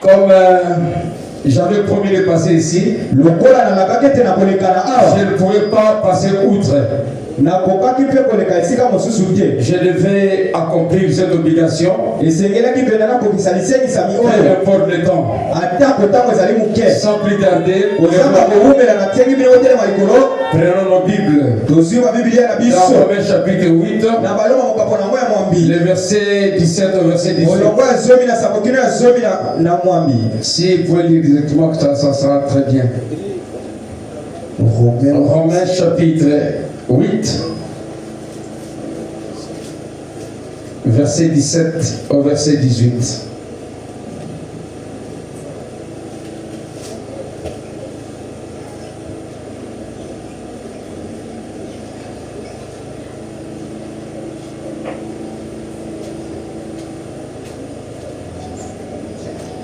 Comme j'avais promis de passer ici, je ne pouvais pas passer outre. Je devais accomplir cette obligation. Peu importe le temps. Sans plus tarder, prenons nos Bibles. Dans Romains chapitre 8, le verset 17 au verset 18. Si vous pouvez lire directement, ça sera très bien. Romains chapitre 8, verset 17 au verset 18.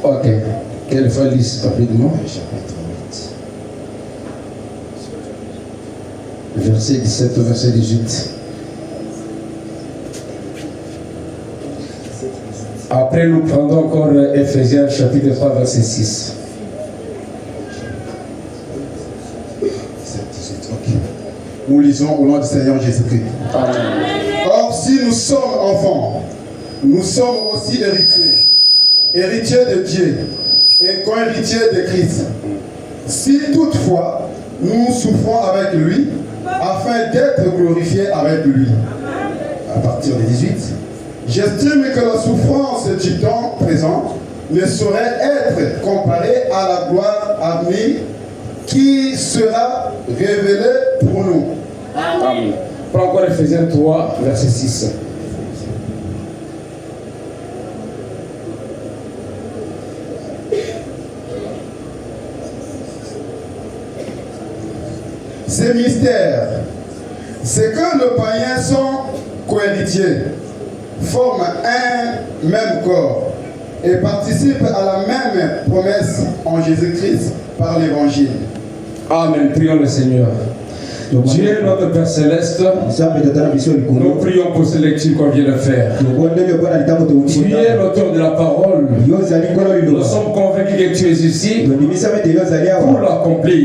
Ok, quelle fois liste rapidement? Verset 17 au verset 18. Après, nous prendrons encore Ephésiens chapitre 3 verset 6. Nous lisons au nom du Seigneur Jésus-Christ. Or, si nous sommes enfants, nous sommes aussi héritiers de Dieu et co-héritiers de Christ. Si toutefois nous souffrons avec lui, afin d'être glorifiés avec lui. À partir de 18. J'estime que la souffrance du temps présent ne saurait être comparée à la gloire à venir qui sera révélée pour nous. Amen. Prends encore Ephésiens 3, verset 6. Ces mystères, c'est que nos païens sont cohéritiers, forment un même corps et participent à la même promesse en Jésus-Christ par l'Évangile. Amen. Prions le Seigneur. Dieu notre Père Céleste, nous prions pour cette lecture qu'on vient de faire. Tu es l'auteur de la parole. Nous sommes convaincus que tu es ici pour l'accomplir.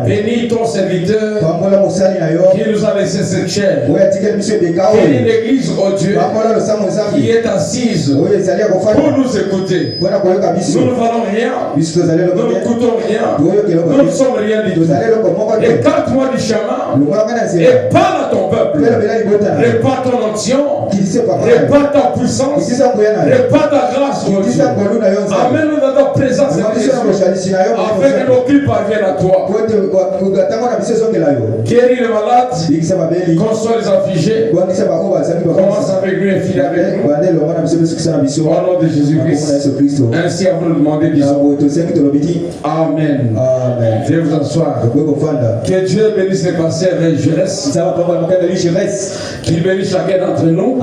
Bénis ton serviteur qui nous a laissé cette chair. Bénis l'église, oh Dieu, qui est assise pour nous écouter. Nous ne valons rien, nous ne coûtons rien, nous ne sommes rien du tout. Écarte-moi du chemin et parle à ton peuple. Répand ton onction, répand ta puissance, répand ta grâce, oh Dieu. Amène-nous dans ta présence, Jésus, afin que nos cris parviennent à toi. Guéris les malades, console les affligés. Commence avec nous et finis avec nous. Au nom de Jésus-Christ. Ainsi avons-nous demandé, disons. Amen. Je vais vous asseoir. Que Dieu bénisse les pasteurs et jeunesse. Qu'il bénisse chacun d'entre nous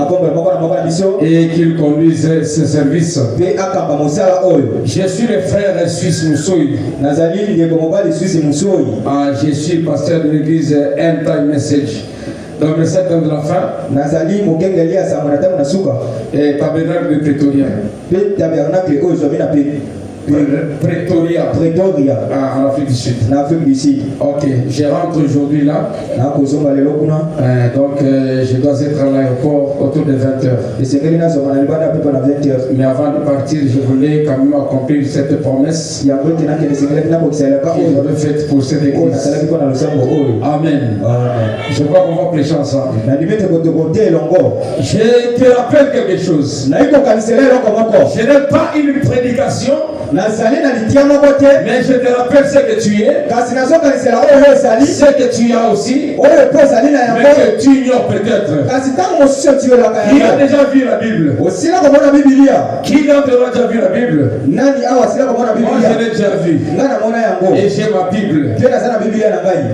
et qu'il conduise ce service. Je suis le frère suisse Moussoui. Je suis pasteur de l'église End Time Message. Dans le 7 ans de la fin, et tabernacle de Pretoria. Pretoria. En Afrique du Sud. Ok, je rentre aujourd'hui là. Donc je dois être à l'aéroport autour de 20h. Mais avant de partir, je voulais quand même accomplir cette promesse que j'avais faite pour cette église. Amen. Je crois qu'on va prêcher ensemble. Je te rappelle quelque chose. Je n'ai pas une prédication, mais je te rappelle ce que tu es, ce que tu as aussi, mais que tu ignores peut-être. Qui a déjà vu la Bible? Qui d'entre nous a déjà vu la Bible? Moi je l'ai déjà vu. Et j'ai ma Bible.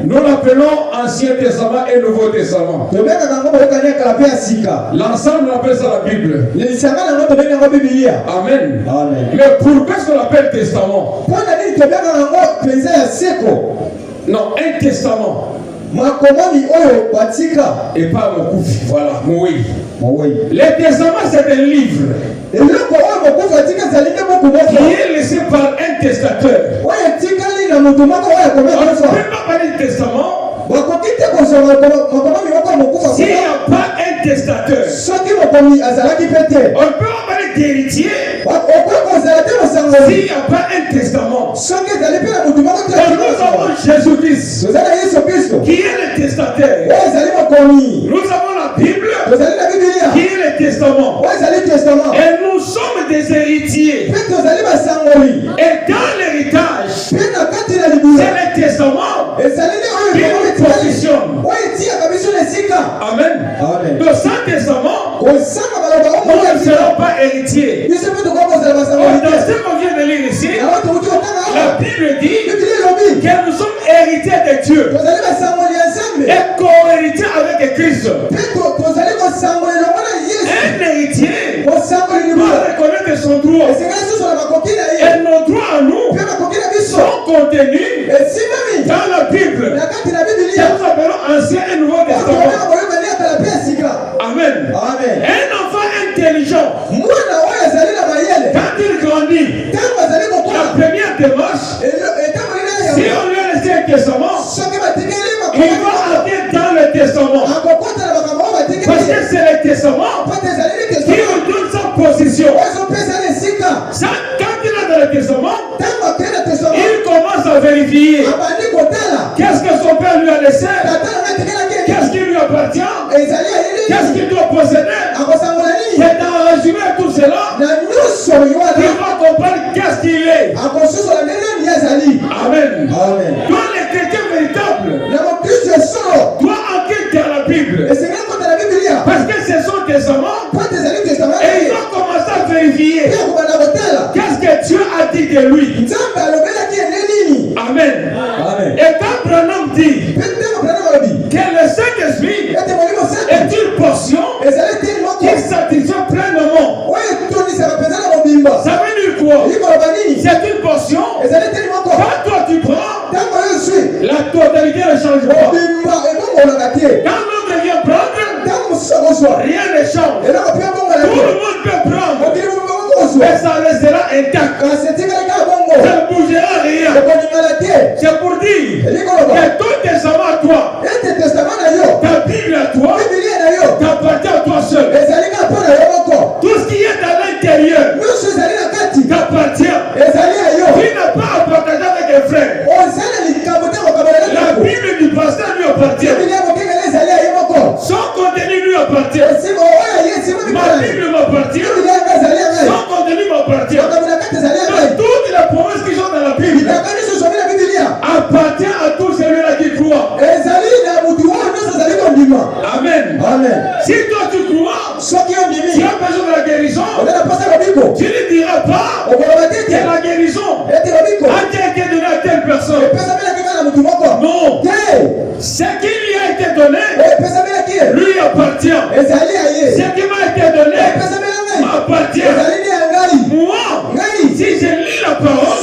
Nous l'appelons Ancien Testament et Nouveau Testament. L'ensemble on appelle ça la Bible. Amen. Mais pourquoi est-ce qu'on appelle testament? Non, un testament. Et pas mon coup. Voilà, oui. Le testament c'est un livre qui est testateur. On ne peut pas parler de testament s'il n'y a pas un testateur. On ne peut pas parler d'héritier s'il n'y a pas un testament. Nous avons Jésus-Christ qui est le testateur. Nous avons la Bible qui est le testament. Et nous sommes des héritiers. Et dans l'héritage, c'est le testament qui nous positionne. Amen. Donc sans testament, nous ne serons pas héritiers. Dans ce qu'on vient de lire ici, la Bible dit que nous sommes héritiers de Dieu et co-héritiers avec Christ. Un héritier doit reconnaître son droit. Et nos droits à nous sont contenus dans la Bible. Que nous appelons Ancien et Nouveau Testament. Amen. Un enfant intelligent, quand il grandit, la première démarche, si on lui a laissé un testament, il va aller dans le testament. Parce que c'est le testament qui lui donne sa position. Quand il est dans le testament, il commence à vérifier qu'est-ce que son père lui a laissé, qu'est-ce qui lui appartient, qu'est-ce qu'il doit posséder. Et dans le résumé de tout cela, il va comprendre qu'est-ce qu'il est. Amen. Donc les chrétiens véritables doivent enquêter dans la Bible. Parce que c'est son testament. Et ils ont commencé à vérifier qu'est-ce que Dieu a dit de lui. Amen. Et quand Branham dit que le Saint-Esprit est une portion qui satisfait pleinement, ça veut dire quoi? C'est une portion. Quand toi tu prends, la totalité ne change pas. Quand l'autre vient prendre, rien ne change. Tout le monde peut prendre. Mais ça restera intact. Ça ne bougera rien. C'est pour dire que ton testament à toi, ta Bible à toi, t'appartient à toi seul. Tout ce qui est à l'intérieur t'appartient. Tu n'as pas à partager avec un frère. La Bible du pasteur lui appartient. Son contenu lui appartient. Ma Bible m'appartient. Son contenu m'appartient. Donc toutes les promesses qui sont dans la Bible appartiennent à tout celui-là qui croit. Amen. Si toi tu crois, tu as besoin de la guérison, tu ne diras pas que la guérison a été donnée à telle personne. Non. Ce qui lui a été donné lui appartient. Ce qui m'a été donné m'appartient. Moi, si je lis la parole,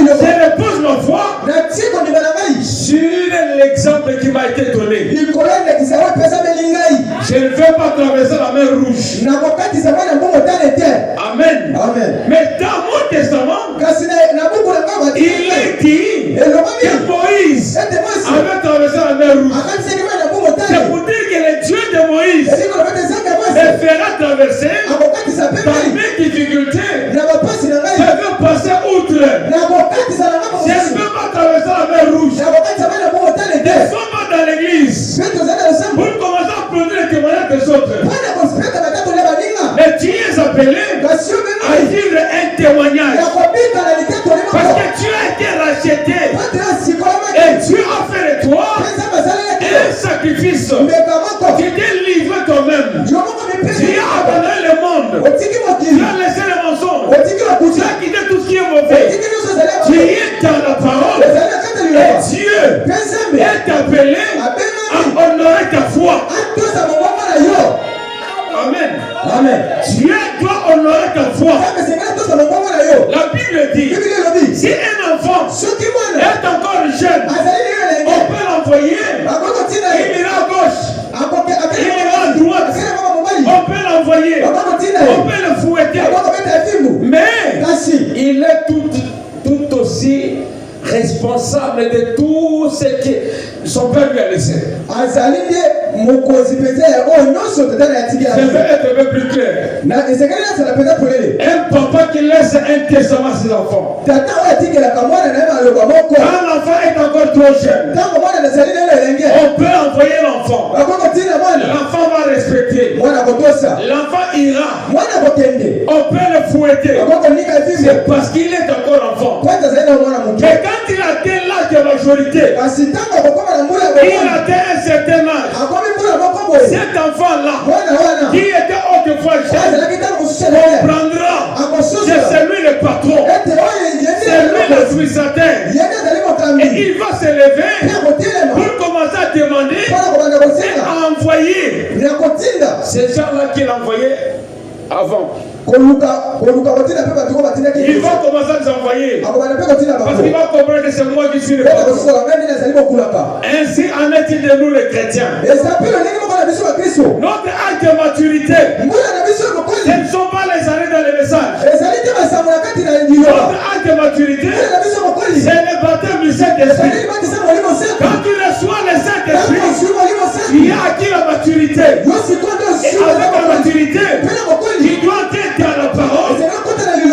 je repose ma foi sur l'exemple qui m'a été donné. Je ne vais pas traverser la mer Rouge. Amen. Mais dans mon testament, il est dit que Moïse avait traversé la mer Rouge. C'est pour dire que le Dieu de Moïse me fera traverser par mes difficultés. Je veux passer outre. Je ne veux pas traverser la mer Rouge. Ne sois pas dans l'église pour commencer à prendre les témoignages des autres. Mais tu es appelé à vivre un témoignage. Parce que tu as été racheté. Et Dieu a fait de toi un sacrifice. Tu t'es livré toi-même. Tu as abandonné le monde. Tu as laissé les mensonges. Tu as quitté tout ce qui est mauvais. Tu es dans la parole. Et Dieu est appelé à honorer ta foi. Amen. Dieu doit honorer ta foi. La Bible dit, si un enfant est encore jeune, on peut l'envoyer. Il ira à gauche. Il ira à droite. On peut l'envoyer. On peut le fouetter. Mais il est toute responsable de tout ce que son père lui a laissé. Je vais être un peu plus clair. Un papa qui laisse un testament à ses enfants. Quand l'enfant est encore trop jeune, on peut envoyer l'enfant. L'enfant va respecter. L'enfant ira. On peut le fouetter. C'est parce qu'il est encore enfant. Mais quand il atteint l'âge de majorité, il atteint un certain âge. Cet enfant-là, qui était autrefois jeune, comprendra que c'est lui le patron, c'est lui l'administrateur. Et il va se lever pour commencer à demander et à envoyer ces gens-là qu'il a envoyés avant. Il va commencer à les envoyer parce qu'il va comprendre que c'est moi qui suis le patron. Ainsi en est-il de nous les chrétiens. Notre âge de maturité, ce ne sont pas les années dans les messages. Notre âge de maturité, c'est le baptême du Saint-Esprit. Quand tu reçois le Saint-Esprit, il y a acquis la maturité. Et avec la maturité, tu dois être dans la parole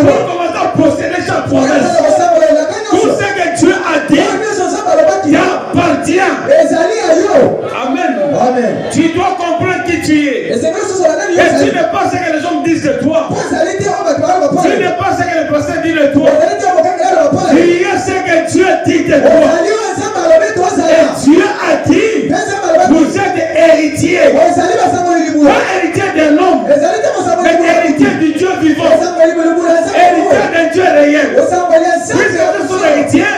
pour commencer à posséder sa promesse. Tout ce que Dieu a dit t'appartient. Amen. Tu dois comprendre qui tu es. Et tu n'es pas ce que les hommes disent de toi. Tu n'es pas ce que le pasteur dit de toi. Tu es ce que Dieu dit de toi. Et Dieu a dit, vous êtes héritiers. Pas héritiers d'un homme, mais héritiers du Dieu vivant. Héritiers d'un Dieu réel. Puisque nous sommes héritiers,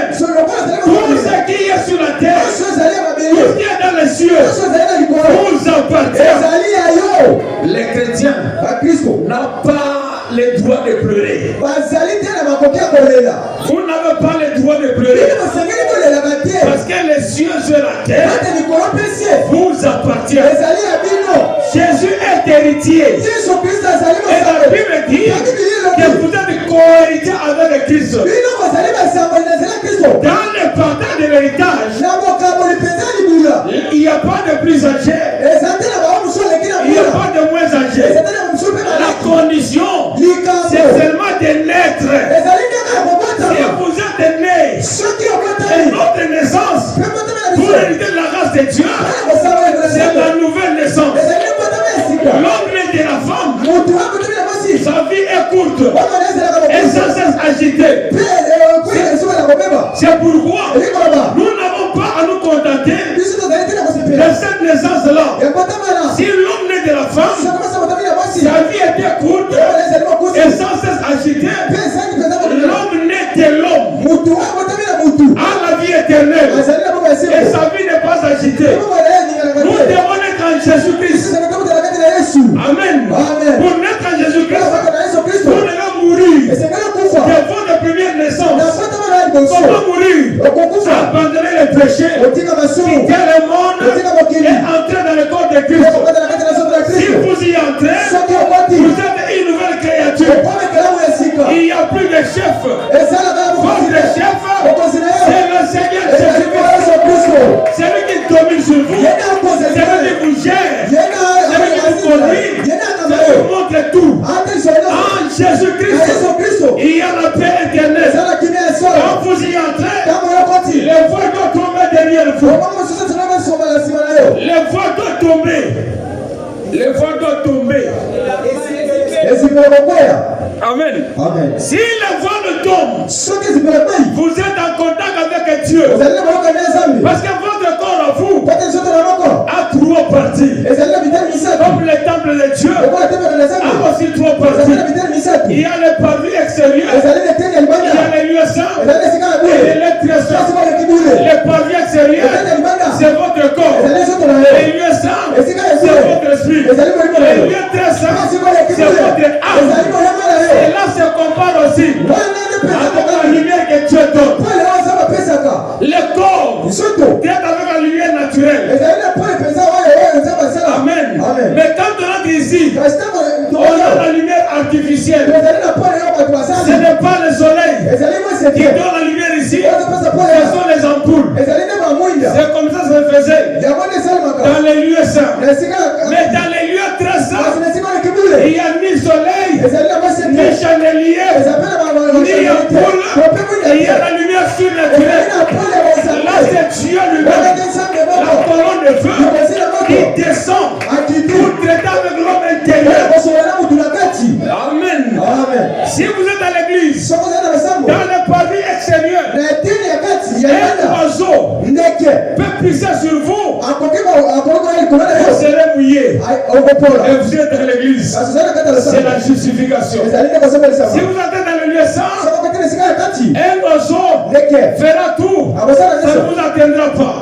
tout ce qui est sur la terre, tout ce qui est dans les cieux, vous appartient. Les chrétiens n'ont pas le droit de pleurer. Vous n'avez pas le droit de pleurer. Parce que les cieux sur la terre vous appartient. Jésus est héritier. Et la Bible dit que vous êtes co-héritier avec le Christ. Dans le partage de l'héritage, il n'y a pas de plus âgé. Il n'y a pas de moins âgé. La condition, c'est seulement de naître. Si vous êtes né, une autre naissance, pour hériter la race de Dieu, c'est la nouvelle naissance. L'homme né de la femme, sa vie est courte et sans cesse agitée. C'est pourquoi nous n'avons pas à nous contenter de cette naissance-là. Si l'homme né de la femme, sa vie était courte et sans cesse agitée, l'homme né de l'homme a la vie éternelle et sa vie n'est pas agitée. Nous devons naître en Jésus-Christ. Amen. Pour naître en Jésus-Christ, nous devons mourir devant la première naissance. Comment mourir? Abandonner les péchés, quitter le monde et entrer dans le corps de Christ. Si vous y entrez, vous êtes une nouvelle créature. Il n'y a plus de chef. Votre chef, c'est le Seigneur Jésus-Christ. C'est lui qui domine sur vous. C'est lui qui vous gère. C'est lui qui vous conduit. C'est lui qui vous montre tout. En Jésus-Christ, il y a la paix éternelle. Quand vous y entrez, les voix doivent tomber derrière vous. Les voix doivent tomber. Les voix doivent tomber. Amen. Si les voix ne tombent, vous êtes en contact avec Dieu. Parce que votre corps à vous a trois parties. Comme le temple de Dieu a aussi trois parties. Il y a le parvis extérieur, il y a les lieux saints et les très saints. Le parvis extérieur, c'est votre corps. Les lieux saints, c'est votre esprit. Les lieux très saints, c'est votre âme. Et là, se compare aussi avec la lumière que Dieu donne. Le corps est avec la lumière naturelle. Amen. Mais quand on entre ici, on a la lumière artificielle. Ce n'est pas le soleil qui donne la lumière ici, c'est Mais dans les lieux très saints, il n'y a ni soleil, ni chandelier, ni ampoule. Il y a la lumière surnaturelle. Là, c'est Dieu lui-même, la colonne de feu, qui descend pour traiter avec l'homme intérieur. Amen. Si vous êtes à l'église, dans le pavillon extérieur, un oiseau peut pisser sur vous, vous serez mouillé. Et vous êtes dans l'église, c'est la justification. Si vous êtes dans le lieu saint, un oiseau fera tout, ça ne vous atteindra pas.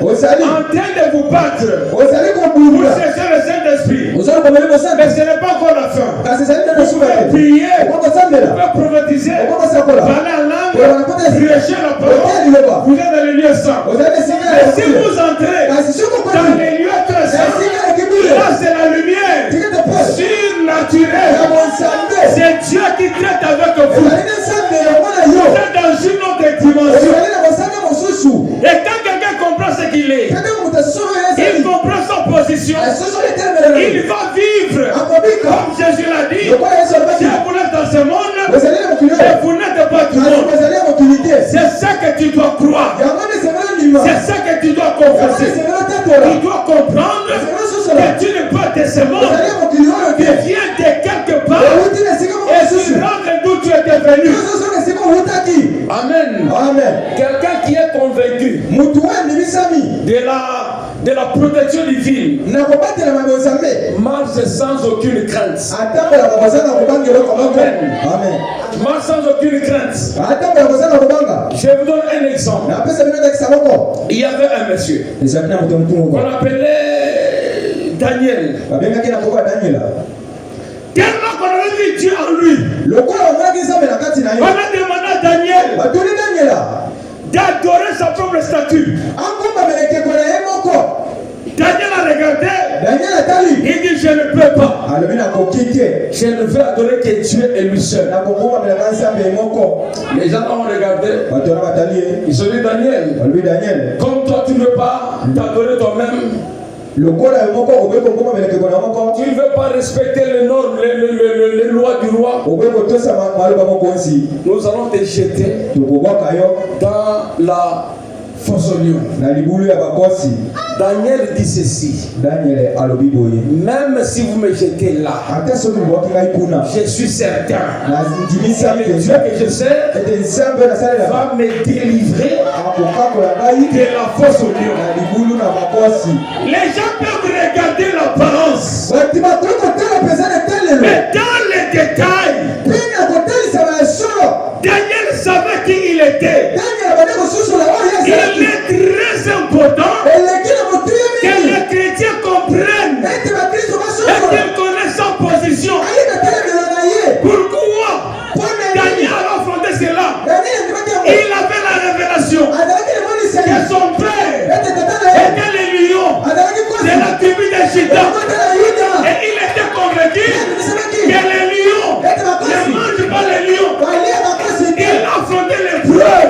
Vous êtes en train de vous battre pour chercher le Saint-Esprit, mais ce n'est pas encore la fin. Vous pouvez prier, vous pouvez prophétiser, parler en langue, prêcher la parole. Vous êtes dans les lieux saints. Mais si vous entrez dans les lieux très saints, là c'est la lumière surnaturelle. C'est Dieu qui traite avec vous. Vous êtes dans une autre dimension. Et quand quelqu'un comprend ce qu'il est, il comprend son position, il va vivre comme Jésus l'a dit. Si vous êtes dans ce monde, mais vous n'êtes pas du monde. C'est ça que tu dois croire. C'est ça que tu dois confesser. Tu dois comprendre que tu n'es pas de ce monde. Tu viens de quelque part. Et tu rentres d'où tu étais venu. Amen. Quelqu'un qui est convaincu de la protection divine marche sans aucune crainte. Amen. Marche sans aucune crainte. Je vous donne un exemple. Il y avait un monsieur qu'on appelait Daniel. Tellement qu'on avait vu Dieu en lui, on a demandé à Daniel d'adorer sa propre statue. Daniel a regardé, il dit je ne peux pas. Je ne veux adorer que Dieu et lui seul. Les gens ont regardé, ils se dit Daniel, comme toi tu ne veux pas t'adorer toi-même, tu ne veux pas respecter les normes, les lois du roi, nous allons te jeter dans la fosse au lion. Daniel dit ceci. Même si vous me jetez là, je suis certain que le Dieu que je sers va me délivrer de la fosse au lion. Les gens peuvent regarder l'apparence, mais dans les détails, Daniel savait qui il était. Il est très important que les chrétiens comprennent et qu'ils connaissent sa position. Pourquoi Daniel a affronté cela? Il avait la révélation que son père était le lion de la tribu de Juda. Et il était convaincu que les lions ne mangent pas les lions. Il a affronté l'épreuve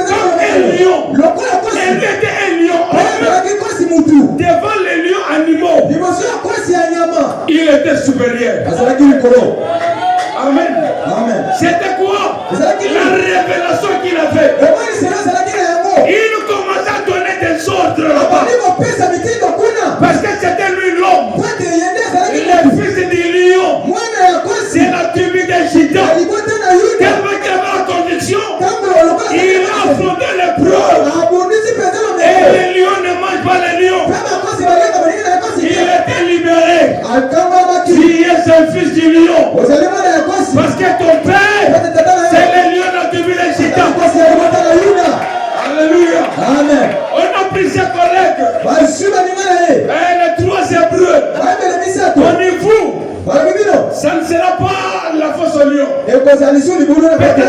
comme un lion. Et lui était un lion. Devant les lions animaux, il était supérieur. Amen. C'était quoi? La révélation qu'il avait. Il commençait à donner des ordres là-bas. Parce que c'était lui l'homme. Le fils du lion. C'est la tribu de Juda. Tellement qu'il avait la conviction, il a affronté l'épreuve. Et les lions ne mangent pas les lions. Il était libéré. Tu es un fils du lion. Parce que ton père, c'est le lion de la tribu de Juda. Alléluia. Amen. On a pris ses collègues. Et les trois hébreux. On y vous. Ça ne sera pas la fosse au lion. Peut-être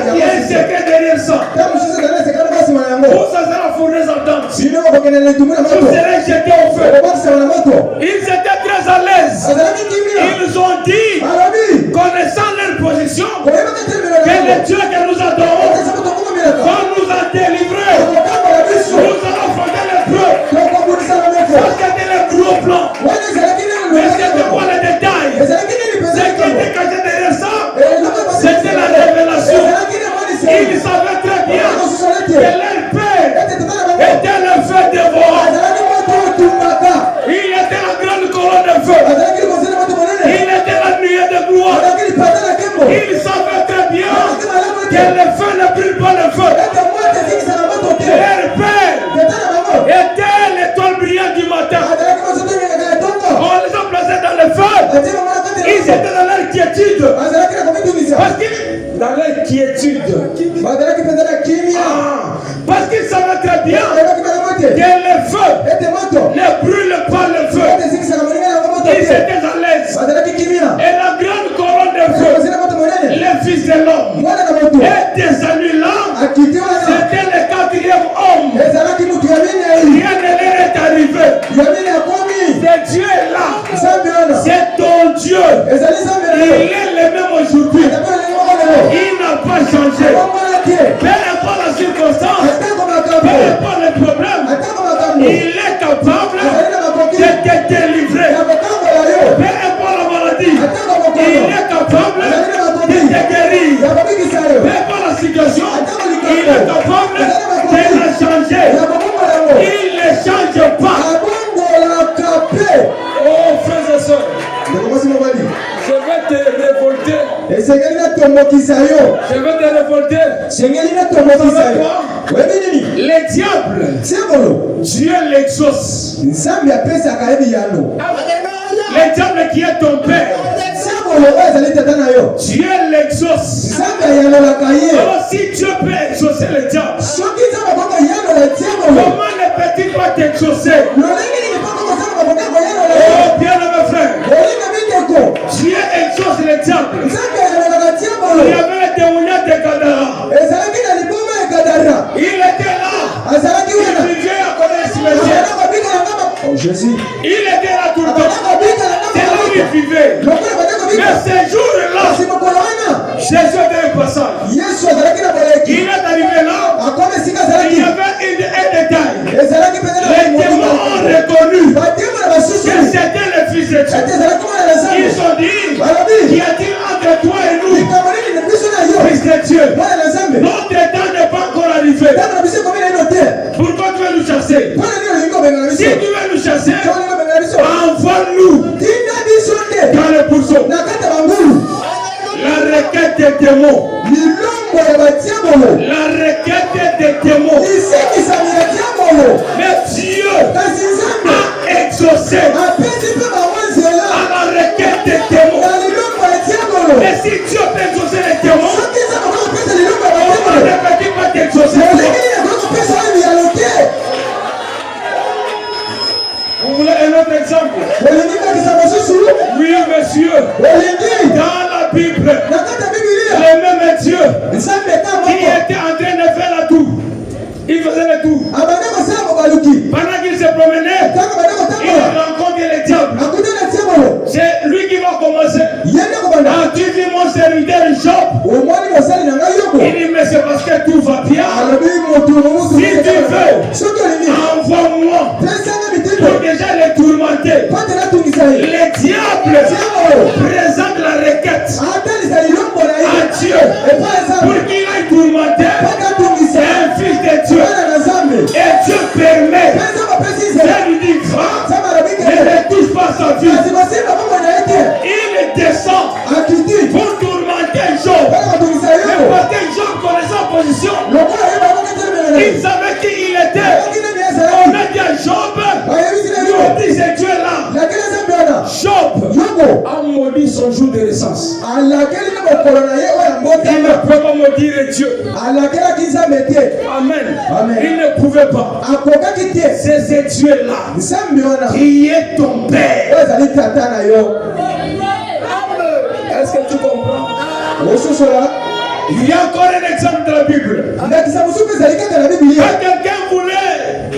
qu'il y a un secret derrière ça. Ou ça sera fourré en dents. Vous serez jetés au feu. Ils étaient très à l'aise. Ils ont dit, connaissant leur position, que le Dieu que nous adorons va nous en délivrer. Nous allons affronter l'épreuve. leur père était le feu dévorant. Il était la grande colonne de feu. Il était la nuée de gloire. Il savait très bien que le feu ne brûle pas le feu. Leur père était l'étoile brillante du matin. On les a placés dans le feu. Ils étaient dans leur quiétude. Dans leur quiétude. Parce qu'ils savaient très bien que le feu ne brûle pas le feu. Ils étaient à l'aise. Et la grande colonne de feu, le fils de l'homme, est descendu là. C'était le quatrième homme. Rien ne leur est arrivé. C'est Dieu est là. C'est ton Dieu. Il est le même aujourd'hui. Il n'a pas changé. Peu importe la circonstance, peu importe le problème, il est capable de te délivrer. Peu importe la maladie, il est capable de te guérir. Peu importe la situation, il est capable de la changer. Il ne change pas. Oh frères et sœurs, je vais te révolter. Je vais te révolter. Le diable, Dieu l'exauce. Le diable qui est ton père, Dieu l'exauce. Alors si Dieu peut exaucer le diable, comment ne peut-il pas t'exaucer? Oh bien-aimé frère, Dieu exauce le diable. Il y avait le témoignage de Gadara. Il était là. Il vivait à connaître cimetière. Jésus. Il était là tout le temps. C'est là où il vivait. Mais ce jour-là, Jésus était un passage. Il est arrivé là. Il y avait un détail. Les témoins ont reconnu que c'était le Fils de Dieu. Ils ont dit, qu'y a-t-il entre toi et nous, Fils de Dieu? Notre temps n'est pas encore arrivé. Pourquoi tu veux nous chasser? Si tu veux nous chasser, envoie-nous dans le pourceau. La requête des démons. La requête des démons. Mais Dieu a exaucé à la requête des démons. Et si Dieu peut exaucer les démons, on ne peut pas t'exaucer. Vous voulez un autre exemple? Oui, monsieur. Dans la Bible, le même Dieu qui était en train de faire la tour. Il faisait la tour. Pendant qu'il se promenait, il rencontre le diable. C'est lui qui va commencer. Tu vis mon serviteur Job. Il dit, mais c'est parce que tout va bien. Si tu veux, envoie-moi pour déjà les tourmenter. Le diable présente la requête à Dieu pour qu'il aille tourmenter un fils de Dieu. Et Dieu permet. Dieu lui dit, va, ne touche pas sa vie. Il descend pour tourmenter Job. Mais parce que Job connaissait sa position, il savait qui il était. On a dit à Job, on dit c'est Dieu là. Job a maudit son jour de naissance. Il ne peut pas maudire Dieu. Amen. Il ne pouvait pas. C'est ce Dieu là qui est ton père. Est-ce que tu comprends? Il y a encore un exemple de la Bible. Quand quelqu'un voulait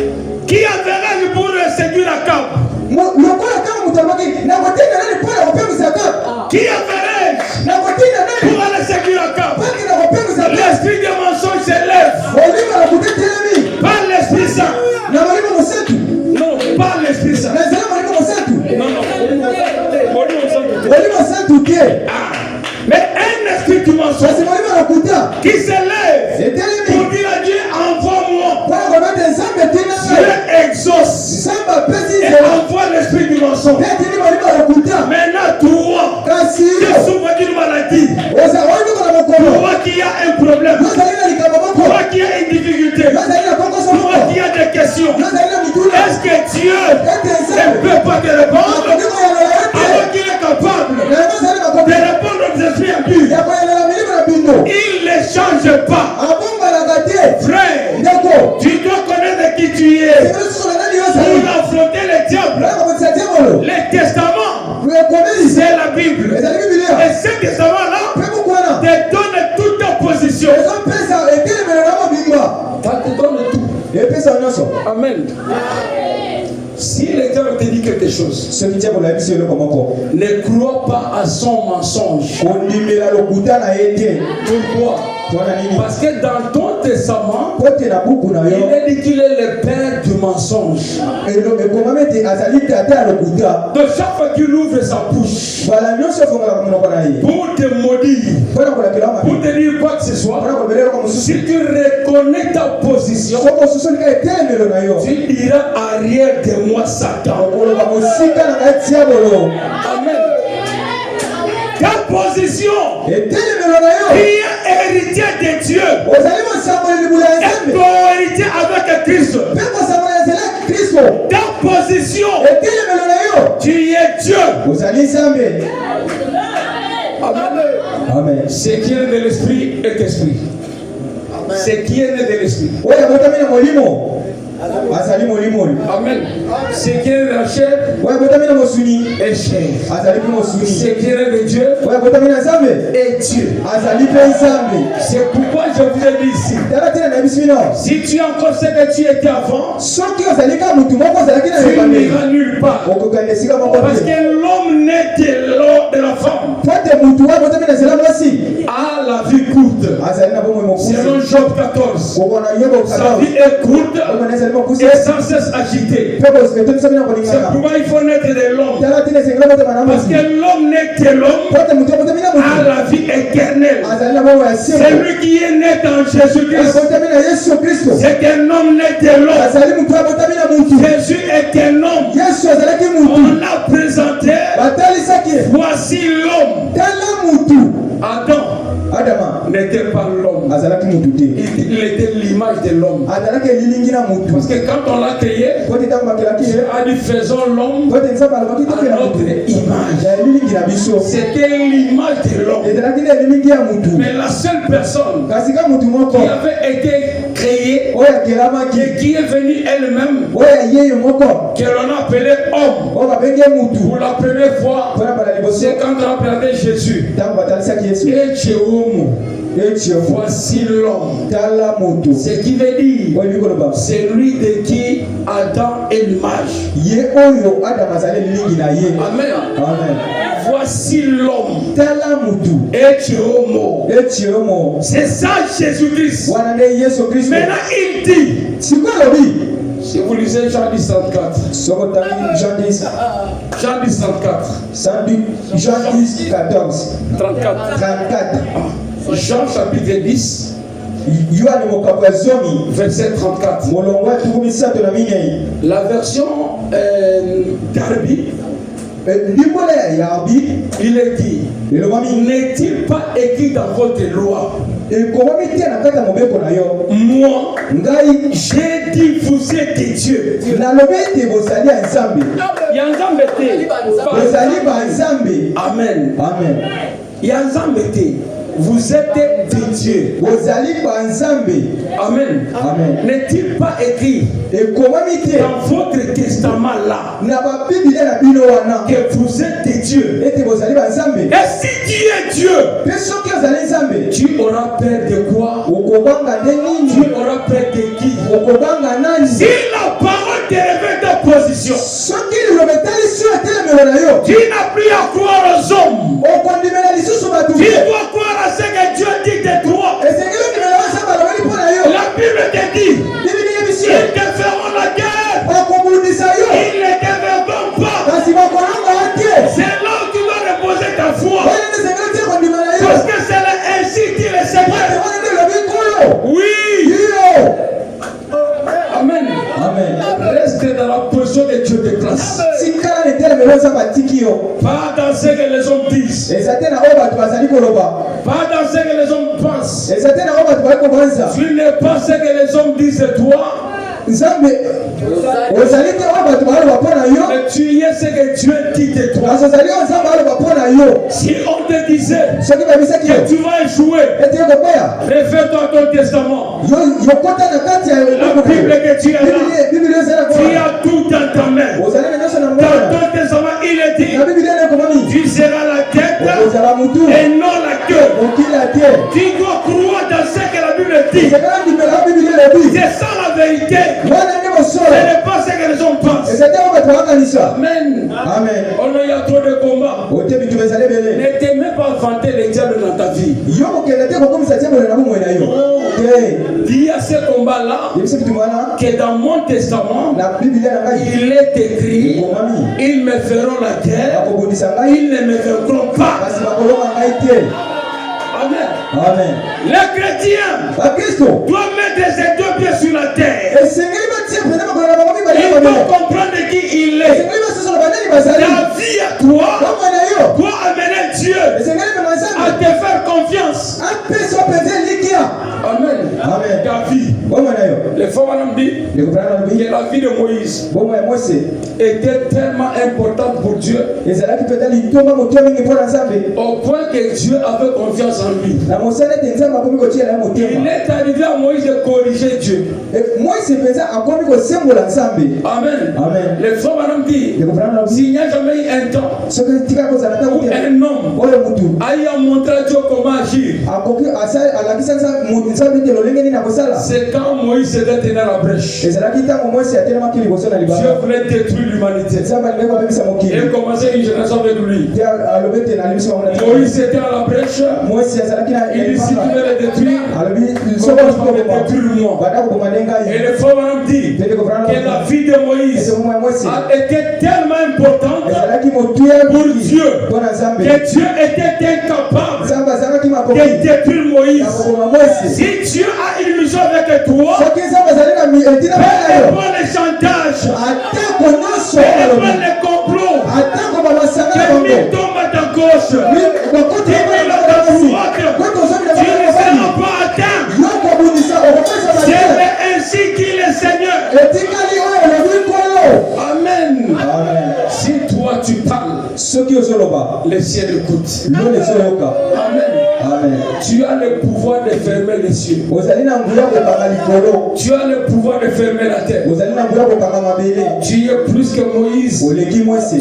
qui avait pour séduire Akab, qui avait pour aller séduire Akab, l'esprit de mensonge s'élève par l'Esprit Saint. Non, pas l'Esprit Saint. Non. Mais un esprit du mensonge qui s'élève pour dire à Dieu, envoie mensonge. Maintenant, toi, tu es souffert d'une maladie. Toi qui as un problème. Toi qui as une difficulté. Toi qui as des questions. Est-ce que Dieu ne peut pas te répondre alors qu'il est capable de répondre aux esprits impurs? Il ne change pas. Frère, tu dois connaître qui tu es pour affronter le diable. Le testament, c'est la Bible. Et ce testament-là te donne toute ta position. Ça te donne tout. Amen. Si le diable te dit quelque chose, ne crois pas à son mensonge. Pourquoi? Parce que dans ton testament, il est dit qu'il est le père du mensonge. De chaque fois qu'il ouvre sa bouche pour te maudire, pour te dire quoi que ce soit, si tu reconnais ta position, tu diras arrière de moi Satan. Amen. Ta position, qui est héritier de Dieu, est co-héritier avec Christ. Ta position, tu es Dieu. Amen. Ce qui est de l'esprit est esprit. Ce qui est né de l'esprit. Amen. Ce qui est de la chair est chair. Ce qui est de Dieu est Dieu. C'est pourquoi je vous ai dit ici, si tu es encore ce que tu étais avant, tu n'iras nulle part. Parce que l'homme naît de la femme a la vie courte. Selon Job 14, sa vie est courte et sans cesse agitée. C'est pourquoi il faut naître de l'homme. Parce que l'homme naît de l'homme a la vie éternelle. C'est lui qui est né dans Jésus-Christ. C'est qu'un homme né de l'homme. Jésus est un homme. On l'a présenté. Voici l'homme. Adam n'était pas l'homme. Il était l'image de l'homme. Parce que quand on l'a créé, Dieu a dit faisons l'homme à notre image. C'était l'image de l'homme. Mais la seule personne qui avait été créée et qui est venue elle-même, que l'on a appelé homme pour la première fois, c'est quand on a appelé Jésus. Et voici l'homme. Ce qui veut dire c'est lui de qui Adam est l'image. Amen. Voici l'homme. Et c'est ça Jésus-Christ. Maintenant il dit, si vous lisez Jean 10, 34. Jean 10, 34. Jean chapitre 10. Verset 34. La version Darby, il est dit, n'est-il pas écrit dans votre loi? Moi, j'ai dit vous êtes des dieux. Amen. Vous êtes des dieux. Amen. N'est-il pas écrit dans votre testament là que vous êtes des dieux? Et si tu es Dieu, tu auras peur de quoi? Tu auras peur de qui? Si la parole te révèle ta position, tu n'as plus à croire aux hommes. Tu dois croire à ce que Dieu dit de toi. La Bible te dit, ils te feront la guerre. Ils ne te verront pas. C'est là où tu dois reposer ta foi. Parce que c'est ainsi qu'il est Seigneur. Oui. Amen. Reste dans la position que Dieu te place. Pas dans ce que les hommes disent. Pas dans ce que les hommes pensent. Tu n'es pas ce que les hommes disent de toi. Mais tu es ce que Dieu dit de toi. Si on te disait que tu vas échouer, réfère-toi à ton testament. La Bible que tu as là, tu as tout dans ta main. Dans ton testament, il est dit, tu seras la tête et non la queue. Tu dois croire dans ce que la Bible dit. C'est ça la vérité. Ce n'est pas ce que les hommes pensent. Amen. Amen. Oh non, il y a trop de combats. Ne t'aime pas vanter les diables dans ta vie. Il y a ce combat-là que dans mon testament, il est écrit, ils me feront la guerre, ils ne me vaincront pas. Amen. Amen. Les chrétiens doivent mettre ses deux pieds sur la terre. Ils doivent comprendre qui il est. Ta vie à toi doit amener Dieu à te faire confiance. Amen. Amen. Ta vie. Les femmes ont dit que la vie de Moïse était tellement importante pour Dieu au point que Dieu avait confiance en lui. Il est arrivé à Moïse de corriger Dieu. Amen. Amen. Les femmes ont dit s'il n'y a jamais eu un temps où un homme a eu à montrer à Dieu comment agir, c'est quand Moïse s'était tenu à la brèche. Dieu voulait détruire l'humanité et commencer une génération avec lui. Moïse était à la brèche. Il dit si tu veux le détruire, commence par le détruire moi. Et les femmes ont dit que la vie de Moïse a été tellement importante pour Dieu que Dieu était incapable de détruire Moïse. Si Dieu a une mission avec toi, peu importe les chantages, peu importe les complots, que mille tombent à ta gauche, tu ne seras pas atteint. C'est ainsi qu'il est Seigneur. Amen. Si toi tu parles, les cieux écoutent. Amen. Amen. Tu as le pouvoir de fermer les cieux. Tu as le pouvoir de fermer la terre. Tu es plus que Moïse.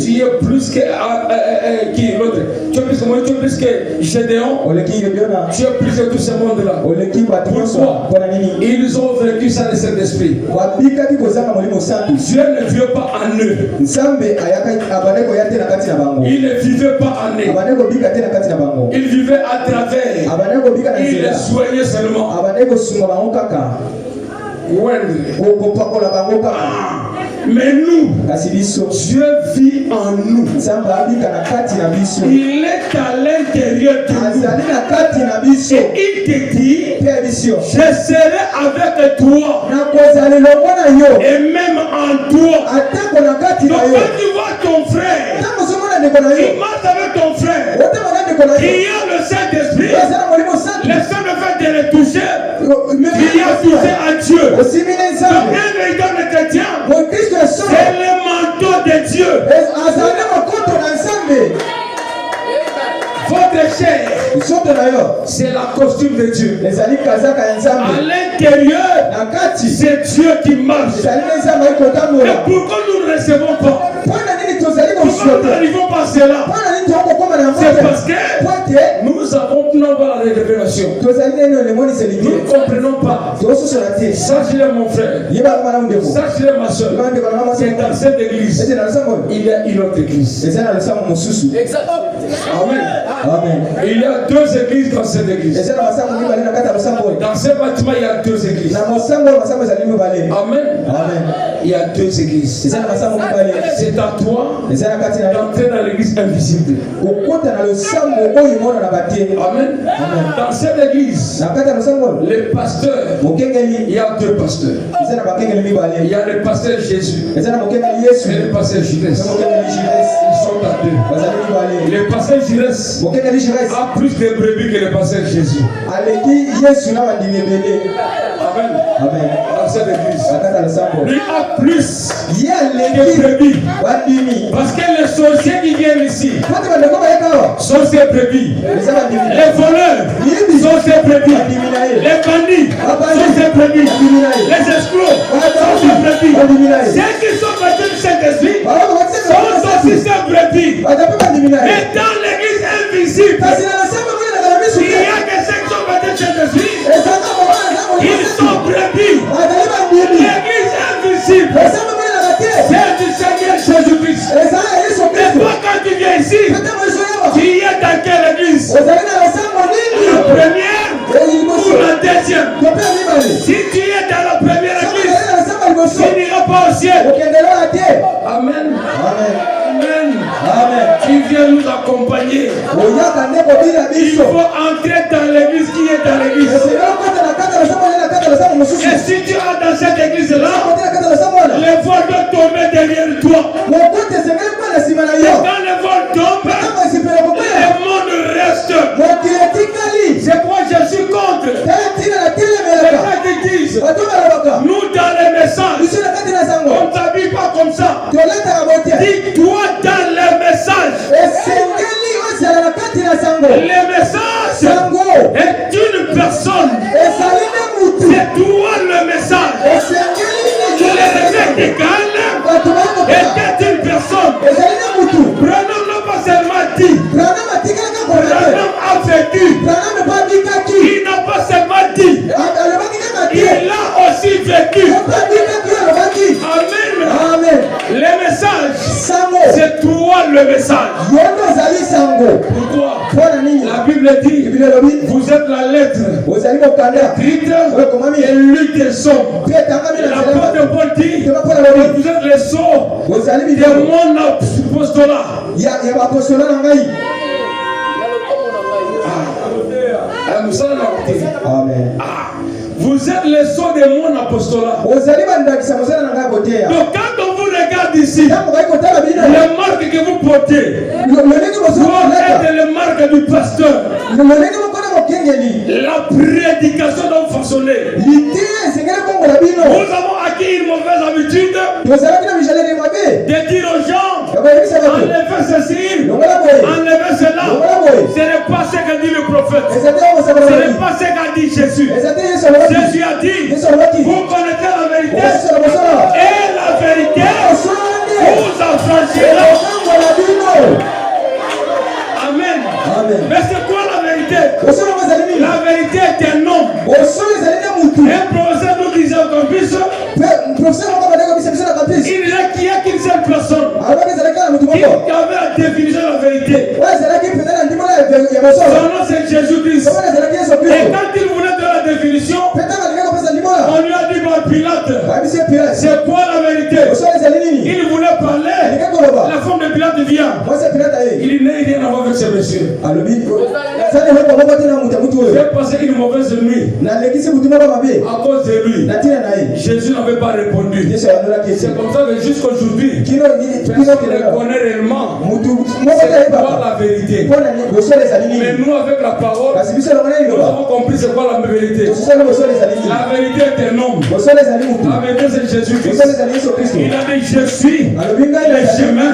Tu es plus que qui l'autre. Tu es plus que Moïse. Tu es plus que Gédéon. Tu es plus que tout ce monde-là. Pourquoi? Ils ont vécu ça de cet esprit. Dieu ne vit pas en eux. Il ne vivait pas en eux. Il vivait à travers. Il les soignait seulement. Mais nous, Dieu vit en nous. Il est à l'intérieur de nous. Et il te dit, je serai avec toi. Et même en toi. Donc quand tu vois ton frère, tu marches avec ton frère, qui a le Saint-Esprit, le seul fait de le toucher, qui a touché à Dieu. Donc un véritable chrétien, c'est le manteau de Dieu. Votre chair, c'est la costume de Dieu. À l'intérieur, c'est Dieu qui marche. Et pourquoi nous ne recevons pas? Pourquoi nous n'arrivons pas à cela? C'est parce que nous avons non pas la révélation. Nous ne comprenons pas. Sache-le mon frère. Sache-le ma soeur. C'est dans cette église. Il y a une autre église. Exactement. Amen. Amen. Il y a deux églises dans cette église. Dans ce bâtiment, il y a deux églises. Amen. Amen. il y a deux églises. C'est à toi d'entrer dans l'église invisible. Amen. Dans cette église, les pasteurs, il y a deux pasteurs. Il y a le pasteur Jésus et le pasteur Jires. Ils sont à deux. Le pasteur Jires a plus de brebis que le pasteur Jésus. Amen. Amen. Dans cette église, lui a plus de brebis. Parce que les sorciers qui viennent ici sont ses brebis. Les voleurs sont ses brebis. Les bandits sont ses brebis. Les escrocs sont ses brebis. Ceux qui sont battus du Saint-Esprit sont aussi ses brebis. Mais dans l'église invisible, il y a que ceux qui sont battus du Saint-Esprit. Ils sont brebis. L'église invisible, c'est du Seigneur Jésus-Christ. Et toi, quand tu viens ici, tu y es dans quelle église? La première ou la deuxième? Si tu es dans la première église, tu n'iras pas au ciel. Amen. Amen. Amen. Tu viens nous accompagner. Il faut entrer dans l'église qui est dans l'église. Et si tu es dans cette église-là, les vols doivent tomber derrière toi. Et quand les vols tombent, le monde reste. C'est pourquoi je suis contre. Les gens qui disent, nous dans les messages, on ne s'habille pas comme ça. Dis-toi dans les messages. Les messages est une personne. C'est toi le message. Le réveil de Caleb était une personne. Branham n'a pas seulement dit. Branham a vécu. Il n'a pas seulement dit. Il a aussi vécu. Amen. Amen. Les messages, c'est toi le message. Pourquoi? La Bible dit, vous êtes la lettre écrite et lue des hommes. L'apôtre Paul dit, vous êtes les sceaux de mon apostolat. Amen. Vous êtes les sceaux de mon apostolat. Donc quand on vous regarde ici, les marques que vous portez doivent être les marques du pasteur. La prédication doit fonctionner. Nous avons acquis une mauvaise habitude de dire aux gens, enlevez ceci, enlevez cela. Ce n'est pas ce qu'a dit le prophète. Ce n'est pas ce qu'a dit Jésus. Jésus a dit, vous connaissez la vérité et la vérité vous affranchira. Amen. Mais c'est quoi la vérité? La vérité est un homme. Un professeur nous disait au campus, il n'y a qu'une seule personne qui avait la définition de la vérité. Son nom c'est Jésus-Christ. Et quand il voulait de la définition, on lui a dit, Pilate, c'est quoi la vérité? Il voulait parler. La femme de Pilate vient. Il n'est rien à voir avec ce monsieur. J'ai passé une mauvaise nuit à cause de lui. Jésus n'avait pas répondu. C'est comme ça que jusqu'aujourd'hui, personne ne connaît réellement c'est quoi la vérité. Mais nous, avec la parole, nous avons compris c'est quoi la vérité. La vérité est un homme. La vérité c'est Jésus-Christ. Il a dit, je suis le chemin,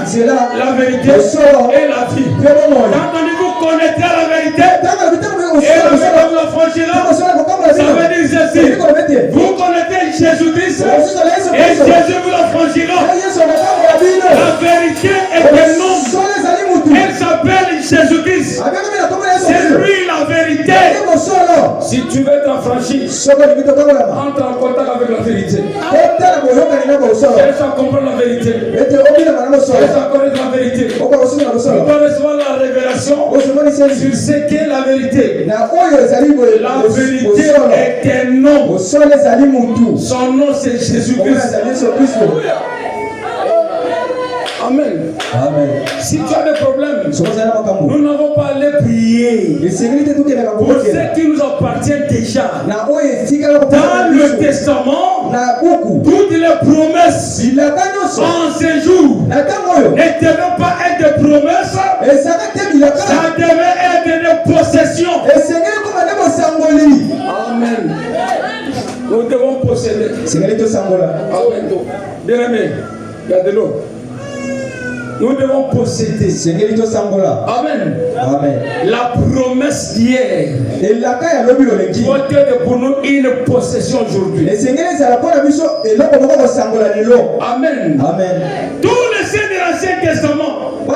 la vérité et la vie. Quand on dit vous connaissez la vérité, et la vérité vous affranchira, ça veut dire ceci. Vous connaissez Jésus-Christ et Jésus vous affranchira. La vérité est un homme. Elle s'appelle Jésus-Christ. C'est lui la vérité. Si tu veux être affranchi, entre en contact avec la vérité. Cherche à comprendre la vérité. Cherche à connaître la vérité. Tu dois recevoir la révélation sur ce qu'est la vérité. La vérité est est un nom. Son nom c'est Jésus-Christ. Amen. Amen. Si tu as des problèmes, nous n'avons pas à les prier. Pour ce qui nous appartient déjà. Dans le Testament, toutes les promesses en ce jour ne devaient pas être des promesses, ça devait être des possessions. Amen. Nous devons posséder. Amen. Bien-aimé, regardez-le. Nous devons posséder. Amen. Amen. La promesse d'hier doit être pour nous une possession aujourd'hui. Amen. Amen. Tous les saints de l'Ancien Testament ont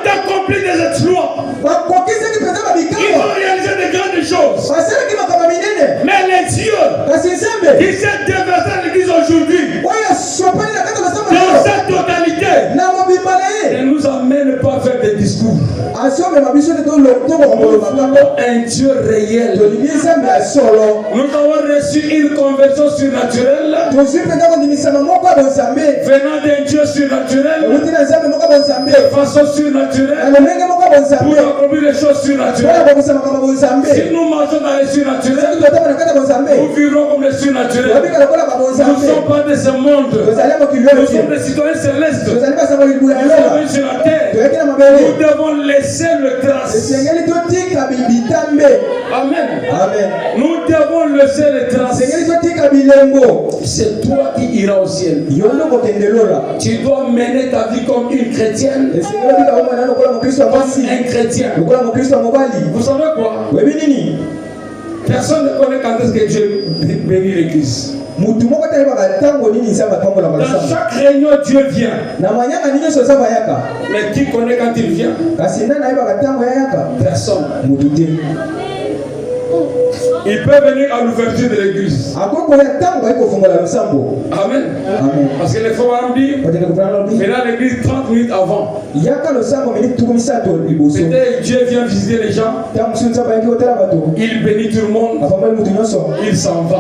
accompli des exploits. Ils ont réalisé de grandes choses. Mais les dieux qui s'est déversé à l'église aujourd'hui, dans cette totalité, ne nous amène pas à faire des discours. Nous voulons un Dieu réel. Nous avons reçu une conversion surnaturelle venant d'un Dieu surnaturel de façon surnaturelle pour accomplir les choses surnaturelles. Si nous marchons dans les surnaturels, nous vivrons comme les surnaturels. Nous ne sommes pas de ce monde. Nous sommes des citoyens célestes. Nous sommes venus sur la terre. Nous devons laisser le trace. Amen. Amen. Nous devons laisser le trace. C'est toi qui iras au ciel. Tu dois mener ta vie comme une chrétienne. Comme un chrétien. Vous savez quoi? Personne ne connaît quand est-ce que Dieu bénit l'église. Dans chaque réunion, Dieu vient. Mais qui connaît quand il vient? Personne. Il peut venir à l'ouverture de l'église. Amen. Amen. Parce que les femmes disent, venez à l'église 30 minutes avant. C'était Dieu vient visiter les gens. Il bénit tout le monde. Il s'en va.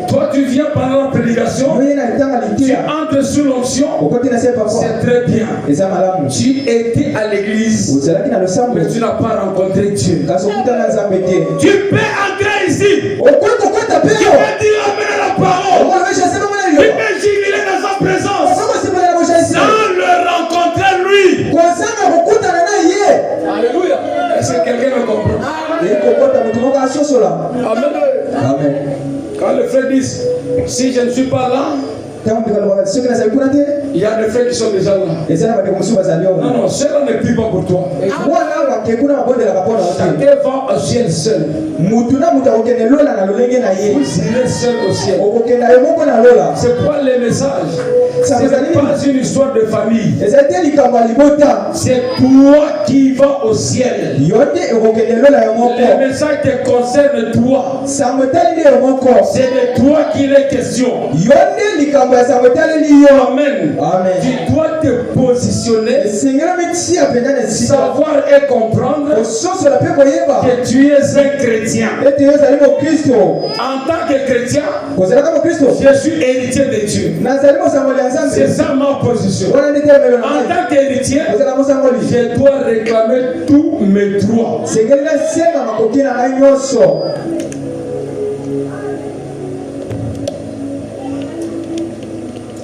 Toi, tu viens pendant la prédication. Tu entres sous l'onction. C'est très bien. Tu étais à l'église, mais tu n'as pas rencontré Dieu. Tu peux entrer ici. Tu peux dire amen à la parole. Tu peux jubiler dans sa présence sans le rencontrer lui. Alléluia. Est-ce que quelqu'un me comprend? Amen. Amen. Quand le frère dit, si je ne suis pas là, il y a des frères qui sont déjà là. Non, non, cela ne prie pas pour toi. Chacun va au ciel seul. Vous irez seul au ciel. C'est quoi le message? Ce n'est pas une histoire de famille. C'est toi qui vas au ciel. Le message te concerne toi. C'est de toi qu'il est question. Amen. Amen. Tu dois te positionner, savoir et comprendre que tu es un chrétien. En tant que chrétien, je suis héritier de Dieu. C'est ça ma position. En tant qu'héritier, je dois réclamer tous mes droits.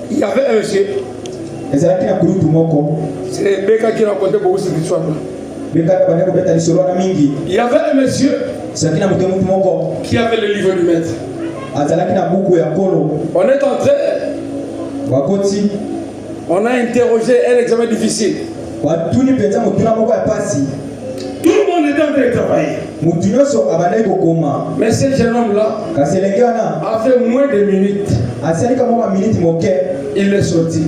Il y avait un monsieur. C'est Beka qui racontait beaucoup cette histoire. Il y avait un monsieur qui avait le livre du maître. On est entré. On a interrogé un examen difficile. Tout le monde était en train de travailler. Mais ce jeune homme-là a fait moins de minutes. Il est sorti.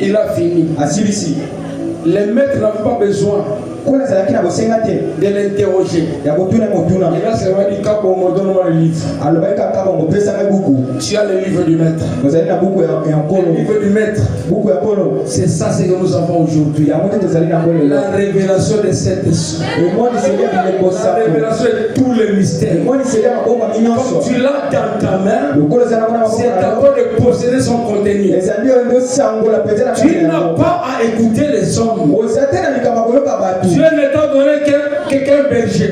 Il a fini. Les maîtres n'avaient pas besoin de l'interroger. Il a seulement dit donne-moi le livre. Tu as le livre du maître. Le livre du maître. C'est ça ce que nous avons aujourd'hui. La révélation de cette la révélation de tous les mystères. Quand tu l'as dans ta main, c'est d'abord de posséder son contenu. Tu n'as pas à écouter les hommes. Dieu ne t'a donné qu'un berger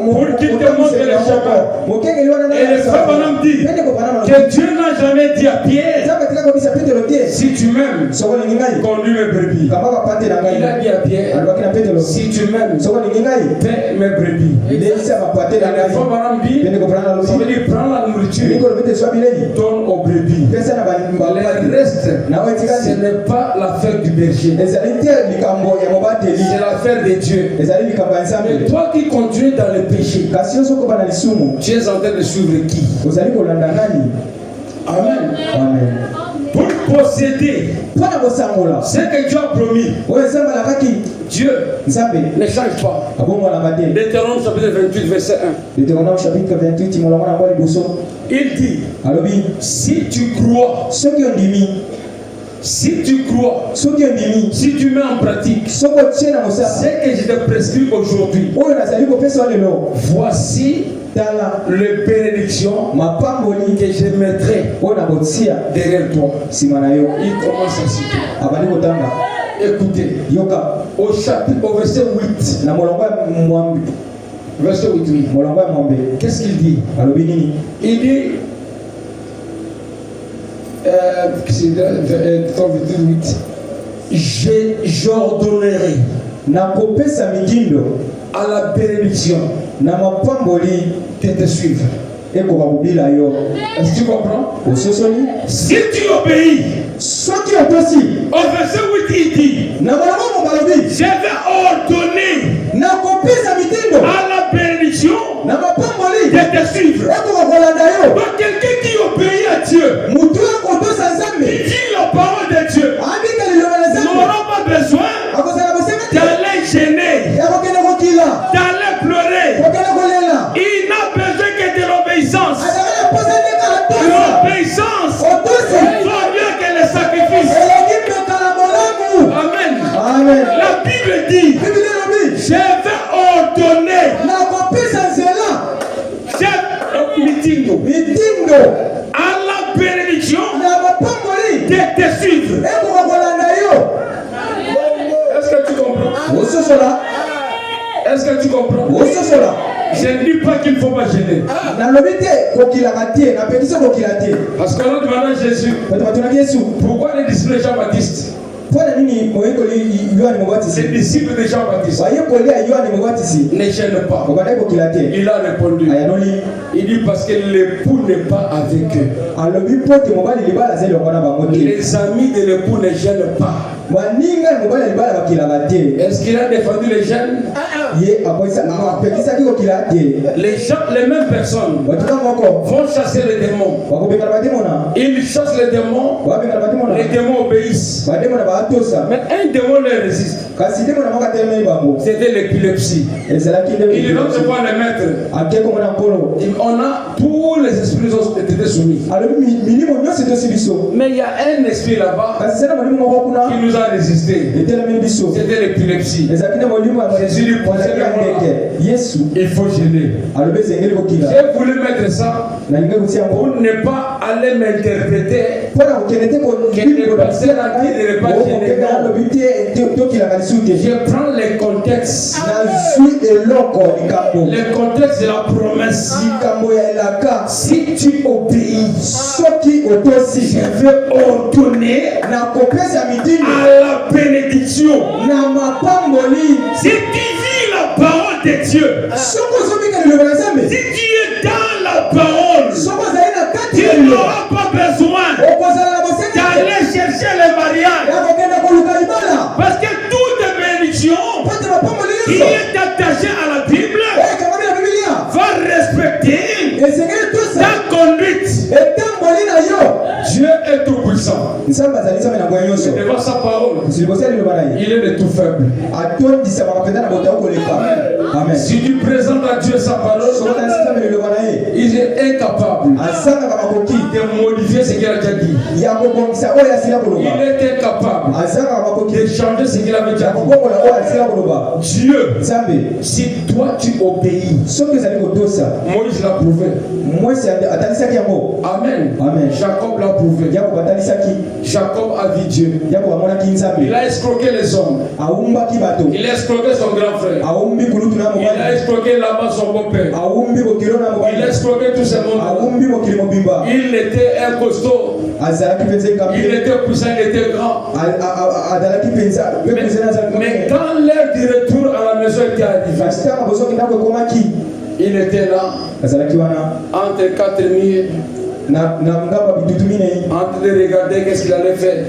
pour qu'il te montre les chemins. Et le frère Branham dit que Dieu n'a jamais dit à Pierre, si tu m'aimes, conduis mes brebis. Il a dit à Pierre, si tu m'aimes, paie mes brebis. Et le frère Branham dit, ça veut dire prends la nourriture, donne aux brebis. Le reste, ce n'est pas l'affaire du berger. C'est l'affaire de Dieu. Mais toi qui continues dans le péché, tu es en train de suivre qui? Amen. Amen. Pour posséder ce que Dieu a promis, Dieu ne change pas. Deutéronome chapitre 28, verset 1. Il dit, si tu crois, si tu crois, si tu mets en pratique ce que je te prescris aujourd'hui, voici le bénédiction que je mettrai derrière toi. Il commence à citer. Écoutez, au chapitre, au verset 8. Verset 8, oui. Qu'est-ce qu'il dit? Il dit, j'ordonnerai à la bénédiction de te suivre. Est-ce que tu comprends? Si tu obéis, au verset 8 il dit, je vais ordonner à la bénédiction de te suivre. Donc quelqu'un qui obéit à Dieu, qui dit la parole de Dieu, n'aura pas besoin d'aller gêner, d'aller pleurer. Il n'a besoin que de l'obéissance. L'obéissance va mieux que le sacrifice. Amen. La Bible dit, je vais ordonner à la bénédiction de te suivre. Est-ce que tu comprends? Est-ce que tu comprends? Je ne dis pas qu'il ne faut pas gêner. Parce qu'on a demandé à Jésus, pourquoi les disciples de Jean-Baptiste, les disciples de Jean-Baptiste ne gênent pas? Il a répondu, il dit parce que l'époux n'est pas avec eux. Les amis de l'époux ne gênent pas. Est-ce qu'il a défendu les jeunes? Les gens, les mêmes personnes vont chasser les démons. Ils chassent les démons obéissent. Mais un démon leur résiste. C'était l'épilepsie. Il est donc de voir les maîtres. On a tous les esprits ont été soumis. Mais il y a un esprit là-bas qui nous a résisté. C'était l'épilepsie. Jésus lui posait il faut gêner. J'ai voulu mettre ça pour ne pas aller m'interpréter que les personnes à qui ne pas gêner. Je prends les contextes. Le contexte de la promesse. Si tu obéis, je vais ordonner à la bénédiction. Si tu vis la parole de Dieu, si tu es dans la parole, tu n'auras pas besoin d'aller chercher le mariage. Parce que toute bénédiction qui est attachée à la Bible va respecter ta conduite. Dieu est tout puissant. Devant sa parole, il est de tout faible. Amen. Si tu présentes à Dieu sa parole, il est incapable de modifier ce qu'il a déjà dit. Il est incapable de changer ce qu'il avait déjà dit. Dieu, si toi tu obéis, Moïse l'a prouvé. Amen. Amen. Jacob l'a prouvé. Jacob a vu Dieu. Il a escroqué les hommes. Il a escroqué son grand frère. Il a escroqué là-bas son beau-père. Il a escroqué tout ce monde. Il était un costaud. Il était puissant, il était grand. Mais quand l'heure du retour à la maison était arrivée, il était là, entre quatre murs, en train de regarder qu'est-ce qu'il allait faire.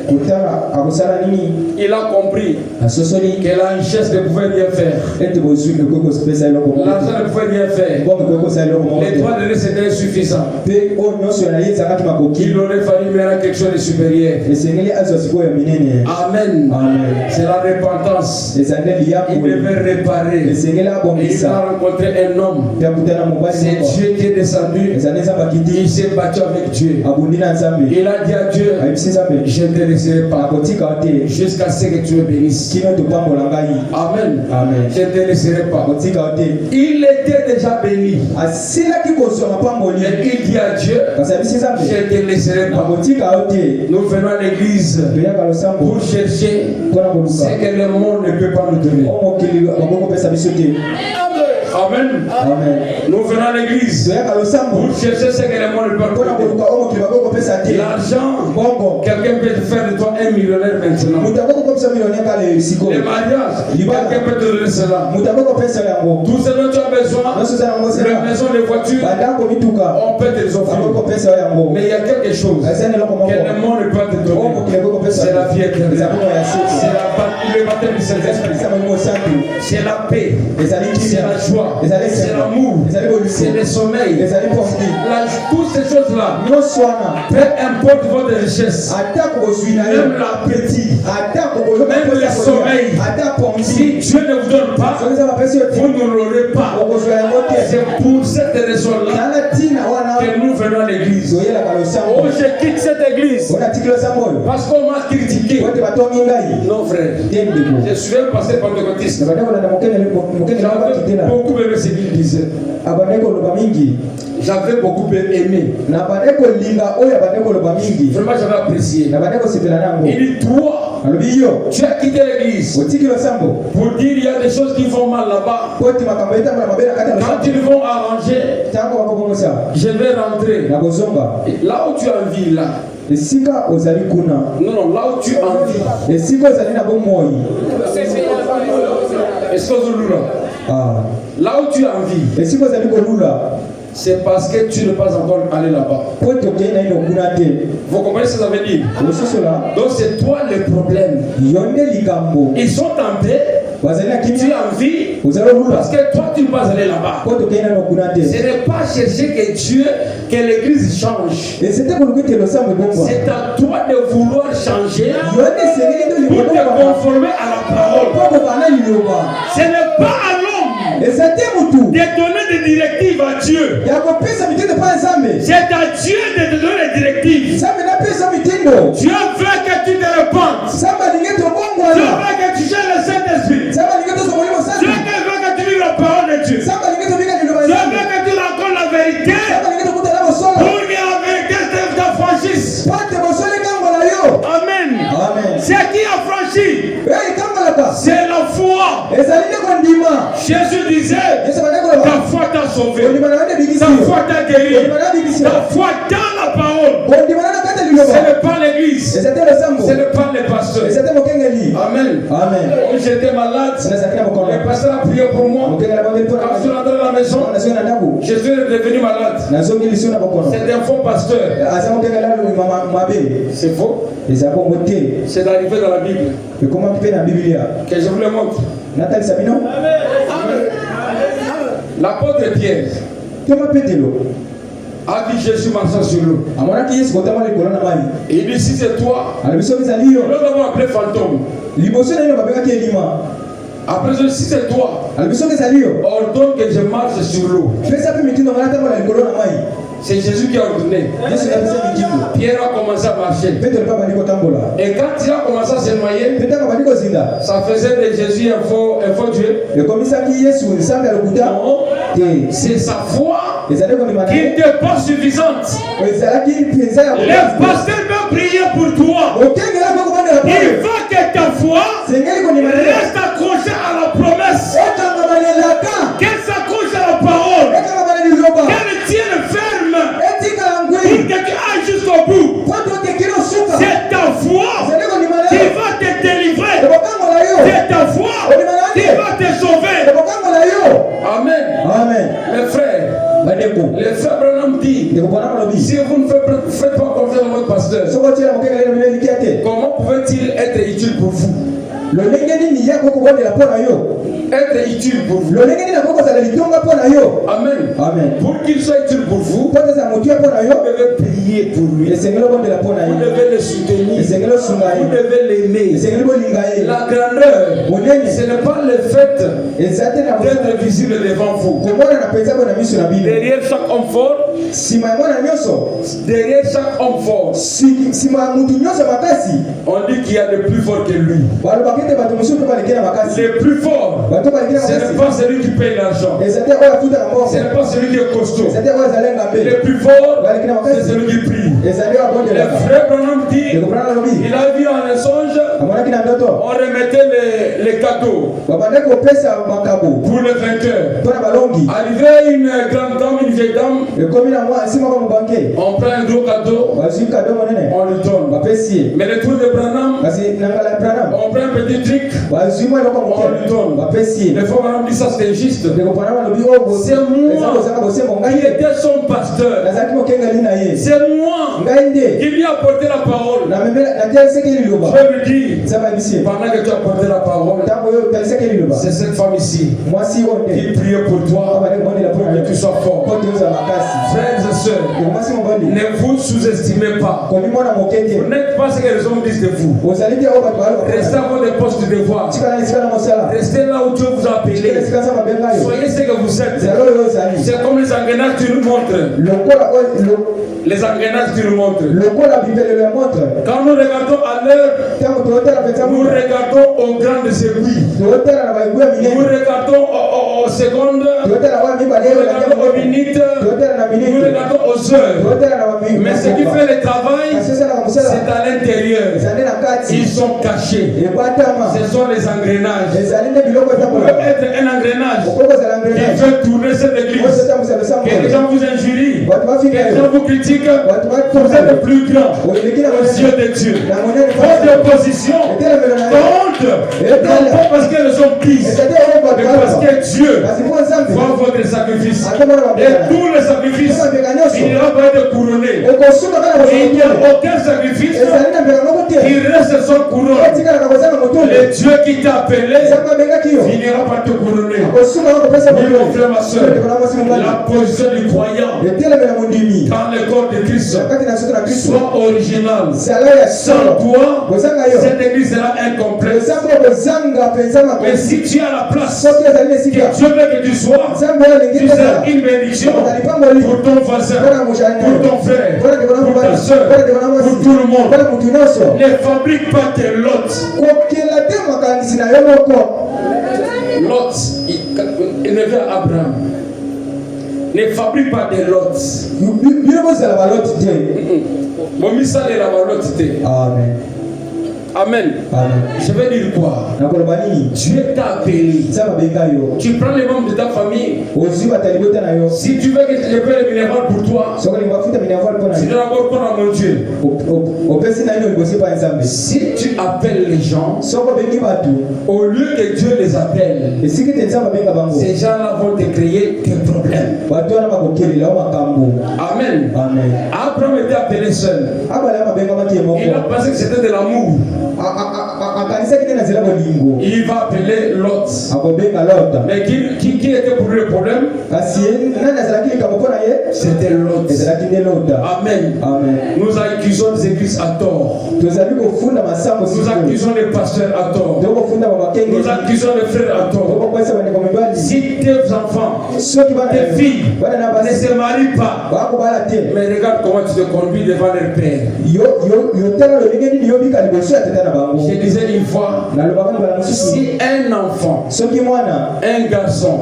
Il a compris que la richesse ne pouvait rien faire. L'argent ne pouvait rien faire. Les droits de l'État c'était insuffisant. Il aurait fallu mettre quelque chose de supérieur. Amen. C'est la repentance. Il devait réparer. Il a rencontré un homme. C'est Dieu qui est descendu. Il s'est battu avec Dieu. Il a dit à Dieu, je ne te laisserai pas jusqu'à ce que tu me bénisses. Amen. Je ne te laisserai pas. Il était déjà béni. Et il dit à Dieu, je ne te laisserai pas. Nous venons à l'église pour chercher ce que le monde ne peut pas nous donner. Amen. Nous venons à l'église pour chercher ce que le monde ne peut pas nous donner. L'argent, quelqu'un peut te faire de toi un millionnaire maintenant. Les mariages, quelqu'un peut te donner cela. Tout ce dont tu as besoin, la maison, les voitures, on peut te les offrir. Mais il y a quelque chose que le monde ne peut pas te donner. C'est la vie éternelle. C'est le baptême du Saint-Esprit. C'est la paix. C'est la joie. C'est l'amour. C'est le sommeil. Toutes ces choses-là, peu importe votre richesse, même l'appétit, même le sommeil, si Dieu ne vous donne pas, vous ne l'aurez pas. C'est pour cette raison-là que nous venons à l'église. Oh, je quitte cette église parce qu'on m'a critiqué. Non, frère. Je suis un pasteur pentecôtiste. J'avais beaucoup aimé ce qu'il disait. J'avais beaucoup aimé. Vraiment, j'avais apprécié. Il dit, toi, tu as quitté l'église pour dire il y a des choses qui vont mal là-bas. Quand ils vont arranger, je vais rentrer. Là où tu as envie, là. Non, là où tu as envie. Est-ce que vous là où tu as envie, c'est parce que tu n'es pas encore allé là-bas. Vous comprenez ce que ça veut dire? Donc c'est toi le problème. Ils sont tentés. Tu as envie parce que toi tu ne vas pas aller là-bas. Ce n'est pas chercher que Dieu, que l'église change. C'est à toi de vouloir changer pour te conformer à la parole. Ce n'est pas à l'homme de donner des directives à Dieu. C'est à Dieu de te donner des directives. Dieu veut que tu te répandes. Dieu veut que tu gères le Saint-Esprit. Dieu veut que tu vives la parole de Dieu. Dieu veut que tu rencontres la vérité pour que la vérité t'affranchisse. Amen. C'est qui a franchi? C'est la foi. Jésus disait, ta foi t'a sauvé. Ta foi t'a guéri. Ta foi dans la parole. Ce n'est pas l'église. Ce n'est pas les pasteurs. Amen. Quand j'étais malade, le pasteur a prié pour moi. Quand je suis rentré dans la maison, je suis devenu malade. C'est un faux pasteur. C'est faux. C'est d'arriver dans la Bible que je vous le montre. L'apôtre Pierre a dit Jésus marchant sur l'eau. Et il dit si c'est toi, nous l'avons appelé fantôme. Après, si c'est toi, ordonne que je marche sur l'eau. C'est Jésus qui a ordonné. Pierre a commencé à marcher. Et quand il a commencé à se noyer, ça faisait de Jésus un faux Dieu. Non, c'est sa foi qui n'était pas suffisante. Les pasteurs veulent prier pour toi. Il faut que ta foi reste accrochée à la promesse. Qu'elle s'accroche à la parole. Qu'elle tienne ferme. Pour que tu ailles jusqu'au bout. C'est ta foi qui va te délivrer. C'est ta foi qui va te sauver. Amen. Amen. Mes frères, les frères Branham dit, si vous ne faites pas confiance à votre pasteur, comment pouvait-il être utile pour vous? Être utile pour vous. Amen. Amen. Pour qu'il soit utile pour vous, vous devez prier pour lui. Vous devez le soutenir. Vous devez l'aimer. La grandeur, ce n'est pas le fait d'être visible devant vous. Derrière chaque homme fort, derrière chaque homme fort, on dit qu'il y a de plus fort que lui. Le plus fort, ce n'est pas celui qui paye l'argent. Ce n'est pas celui qui est costaud. Le plus fort, c'est celui qui prie. Le frère Branham dit, il a vu en un songe, on remettait les cadeaux pour le vainqueur. Arrivé une grande dame, une vieille dame, on prend un gros cadeau, on lui donne. Mais le tour de Branham, on prend un petit truc, on lui donne. Le frère Branham dit ça c'est injuste. C'est moi qui était son pasteur. C'est moi qui lui a apporté la parole. Je lui dis, pendant que tu as apporté la parole, c'est cette femme ici qui prie pour toi pour que tu sois fort. Frères et sœurs, ne vous sous-estimez pas. Vous n'êtes pas ce que les hommes disent de vous. Restez à votre poste de devoir. Restez là où Dieu vous a appelé. Soyez ce que vous êtes. C'est comme les engrenages que tu nous montres. Les engrenages que tu nous montres. Quand nous regardons à l'heure, nous regardons aux grandes aiguilles. Nous regardons aux secondes. Nous regardons aux minutes. Nous regardons aux heures. Mais ce qui fait le travail, c'est à l'intérieur. Ils sont cachés. Ce sont les engrenages. Vous pouvez être un engrenage qui fait tourner cette église. Que les gens vous injurient, que les gens vous critiquent. Vous êtes le plus grand aux yeux de Dieu. Votre opposition compte, non pas parce que les hommes disent, mais parce que Dieu voit votre sacrifice. Et tous les sacrifices, il n'ira pas être couronné. Il n'y a aucun sacrifice qui reste sans couronne. Le Dieu qui t'a appelé finira par te couronner. Oui, mon frère, ma soeur, la position du croyant dans le corps de Christ soit original. Sans toi, cette église sera incomplète. Mais si tu es à la place que Dieu veut que tu sois, tu seras une bénédiction pour ton voisin, pour ton frère, pour ta soeur, pour tout le monde. Ne fabrique pas tes lots. Lot, il ne vient Abraham. Ne fabrique pas des lots. Amen. Amen. Je vais dire quoi? Dieu t'a appelé. Tu prends les membres de ta famille. Si tu veux que je paie le minéral pour toi, tu dois d'abord prendre mon Dieu. Si tu appelles les gens, au lieu que Dieu les appelle, ces gens-là vont te créer des problèmes. Amen. Abraham était appelé seul. Il a pensé que c'était de l'amour. Il va appeler Lot. Mais qui était pour lui le problème? C'était l'autre. Amen. Nous accusons des églises à tort. Nous accusons les pasteurs à tort. Nous accusons les frères à tort. Si tes enfants, tes filles ne se marient pas, mais regarde comment tu te conduis devant leur père. Je disais une fois, si un enfant, un garçon,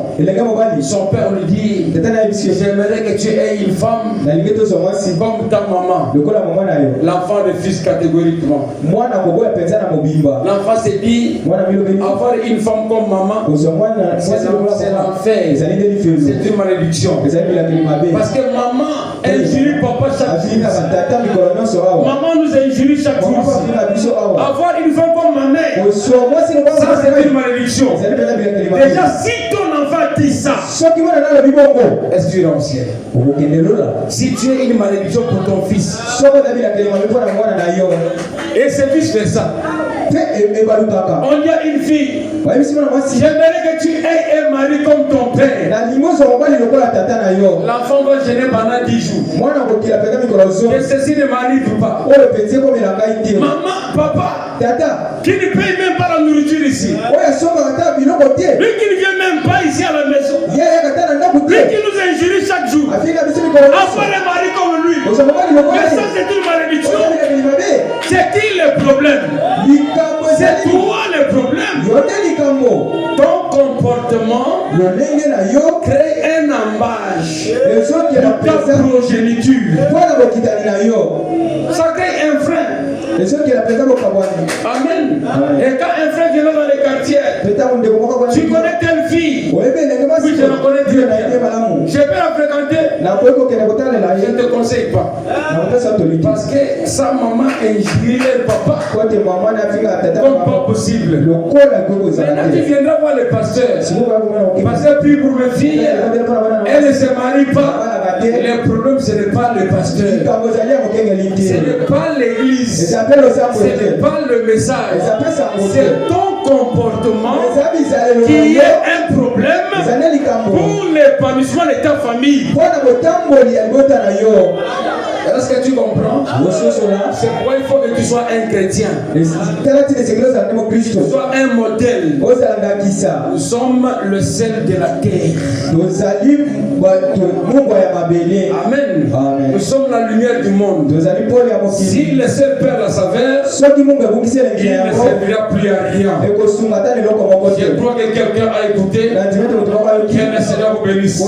son père lui dit, j'aimerais que tu aies une femme comme ta maman, l'enfant de fils catégoriquement. L'enfant s'est dit, avoir une femme comme maman, c'est l'enfer, c'est une malédiction. Parce que maman injurie papa chaque jour. Maman nous injurie chaque jour. Avoir une femme comme ma mère, ça c'est une malédiction. Déjà, si ton enfant dit ça, est-ce que tu es en ciel? Si tu es une malédiction pour ton fils, et ce fils fait ça, on dit à une fille, j'aimerais que tu aies un mari comme ton père. L'enfant va gêner pendant 10 jours. Que ceci ne m'arrive pas. Maman, papa, qui ne paye même pas la nourriture ici. Lui qui ne vient même pas ici à la maison. Lui qui nous injurie chaque jour. Avoir un mari comme lui. Mais ça c'est une malédiction. C'est qui le problème? C'est toi le problème. Ton comportement crée un embâche de ta progéniture. Ça crée un frein. Amen. Et quand un frère vient dans les quartiers, tu connais telle fille. Oui, je la connais très bien. Je peux la fréquenter. Je ne te conseille pas. Parce que sa maman injurie le papa. Comme pas possible. Maintenant tu viendras voir le pasteur. Le pasteur prie pour mes filles. Elle ne se marie pas. Le problème ce n'est pas le pasteur. Ce n'est pas l'église. Ce n'est pas le message. C'est ton comportement qui est un problème pour l'épanouissement de ta famille. Est-ce que tu comprends? C'est pourquoi il faut que tu sois un chrétien. Tu sois un modèle. Nous sommes le sel de la terre. Amen. Nous sommes la lumière du monde. Si le sel perd la saveur, il ne servira plus à rien. Je crois que quelqu'un a écouté. Que le Seigneur vous bénisse.